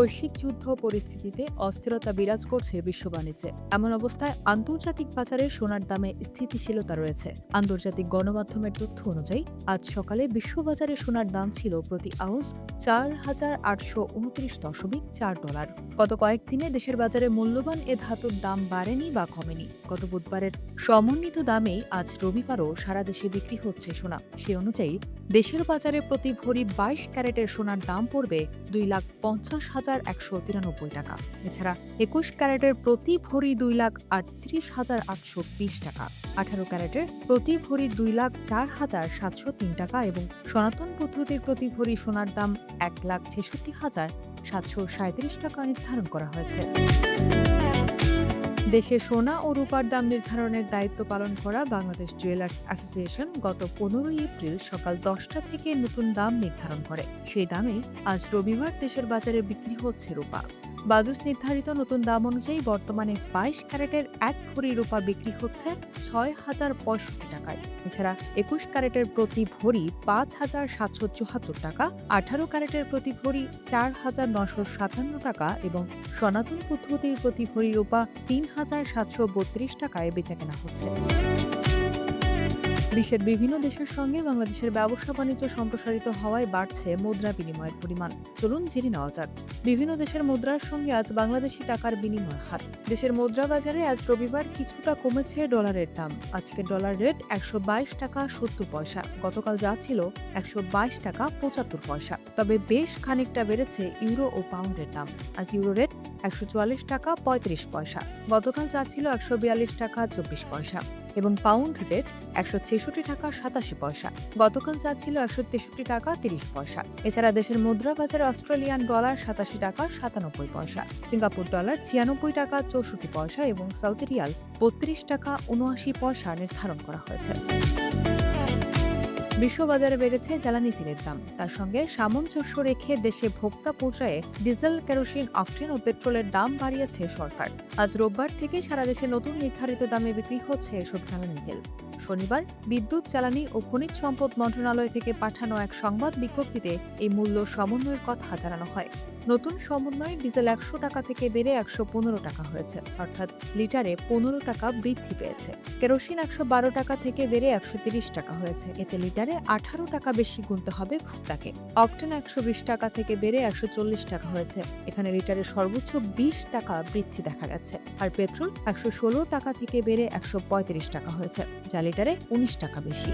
বৈশ্বিক যুদ্ধ পরিস্থিতিতে অস্থিরতা বিরাজ করছে বিশ্ব বাণিজ্যে। এমন অবস্থায় আন্তর্জাতিক বাজারে সোনার দামে স্থিতিশীলতা রয়েছে। আন্তর্জাতিক গণমাধ্যমের তথ্য অনুযায়ী আজ সকালে বিশ্ববাজারে সোনার দাম ছিল প্রতি আউন্স $4,829.4। গত কয়েকদিনে দেশের বাজারে মূল্যবান এ ধাতুর দাম বাড়েনি বা কমেনি। গত বুধবারের সমন্বিত দামেই আজ রবিবারও সারা দেশে বিক্রি হচ্ছে সোনা। সে অনুযায়ী দেশের বাজারে প্রতি ভরি 22 ক্যারেটের সোনার দাম পড়বে $2,50,193 টাকা। এছাড়া 21 ক্যারেটের প্রতি ভরি $2,38,820 টাকা, 18 ক্যারেটের প্রতি ভরি $2,04,703 টাকা এবং সনাতন পদ্ধতির প্রতি ভরি সোনার দাম $1,66,737 টাকা নির্ধারণ করা হয়েছে। দেশে সোনা ও রূপার দাম নির্ধারণের দায়িত্ব পালন করা বাংলাদেশ জুয়েলার্স অ্যাসোসিয়েশন গত 15 এপ্রিল সকাল 10টা থেকে নতুন দাম নির্ধারণ করে। সেই দামে আজ রবিবার দেশের বাজারে বিক্রি হচ্ছে রূপা। বাজুস নির্ধারিত নতুন দাম অনুযায়ী বর্তমানে 22 ক্যারেটের 1 ভরি রূপা বিক্রি হচ্ছে 6,065 টাকায়। এছাড়া 21 ক্যারেটের প্রতি ভরি 5,774 টাকা, 18 ক্যারেটের প্রতি ভরি 4,957 টাকা এবং সনাতন পদ্ধতির প্রতি ভরি রূপা 3,732 টাকায় বেচাকেনা হচ্ছে। বিশ্বের বিভিন্ন দেশের সঙ্গে বাংলাদেশের ব্যবসা বাণিজ্য সম্প্রসারিত হওয়ায় বাড়ছে মুদ্রা বিনিময়ের পরিমাণ। চলুন জেনে নেওয়া যাক বিভিন্ন দেশের মুদ্রার সঙ্গে আজ বাংলাদেশি টাকার বিনিময় হার। দেশের মুদ্রা বাজারে আজ রবিবার কিছুটা কমেছে ডলারের দাম। আজকের ডলার রেট 122 টাকা 70 পয়সা। গতকাল যা ছিল 122 টাকা 75 পয়সা। তবে বেশ খানিকটা বেড়েছে ইউরো ও পাউন্ডের দাম। আজ ইউরো রেট 144 টাকা 35 পয়সা। গতকাল যা ছিল 142 টাকা 24 পয়সা এবং পাউন্ড রেট 166 টাকা 87 পয়সা। গতকাল যা ছিল 163 টাকা 30 পয়সা। এছাড়া দেশের মুদ্রা বাজারে অস্ট্রেলিয়ান ডলার 87 টাকা 97 পয়সা, সিঙ্গাপুর ডলার 96 টাকা 64 পয়সা এবং সৌদি রিয়াল 32 টাকা 79 পয়সা নির্ধারণ করা হয়েছে। বিশ্ববাজারে বেড়েছে জ্বালানি তেলের দাম। তার সঙ্গে সামঞ্জস্য রেখে দেশে ভোক্তা পর্যায়ে ডিজেল, কেরোসিন, অকটেন ও পেট্রোলের দাম বাড়িয়েছে সরকার। আজ রোববার থেকে সারা দেশে নতুন নির্ধারিত দামে বিক্রি হচ্ছে এসব জ্বালানি তেল। শনিবার বিদ্যুৎ, জ্বালানি ও খনিজ সম্পদ মন্ত্রণালয় থেকে পাঠানো এক সংবাদ বিজ্ঞপ্তিতে এই মূল্য সমন্বয়ের কথা জানানো হয়। নতুন সমন্বয়ে ডিজেল 100 টাকা থেকে বেড়ে 115 টাকা হয়েছে, অর্থাৎ লিটারে 15 টাকা বৃদ্ধি পেয়েছে। কেরোসিন 112 টাকা থেকে বেড়ে 130 টাকা হয়েছে, এতে লিটারে 18 টাকা বেশি গুনতে হবে ভোক্তাকে। অকটেন 120 টাকা থেকে বেড়ে 140 টাকা হয়েছে, এখানে লিটারে সর্বোচ্চ 20 টাকা বৃদ্ধি দেখা গেছে। আর পেট্রোল 116 টাকা থেকে বেড়ে 135 টাকা হয়েছে, যা লিটারে 19 টাকা বেশি।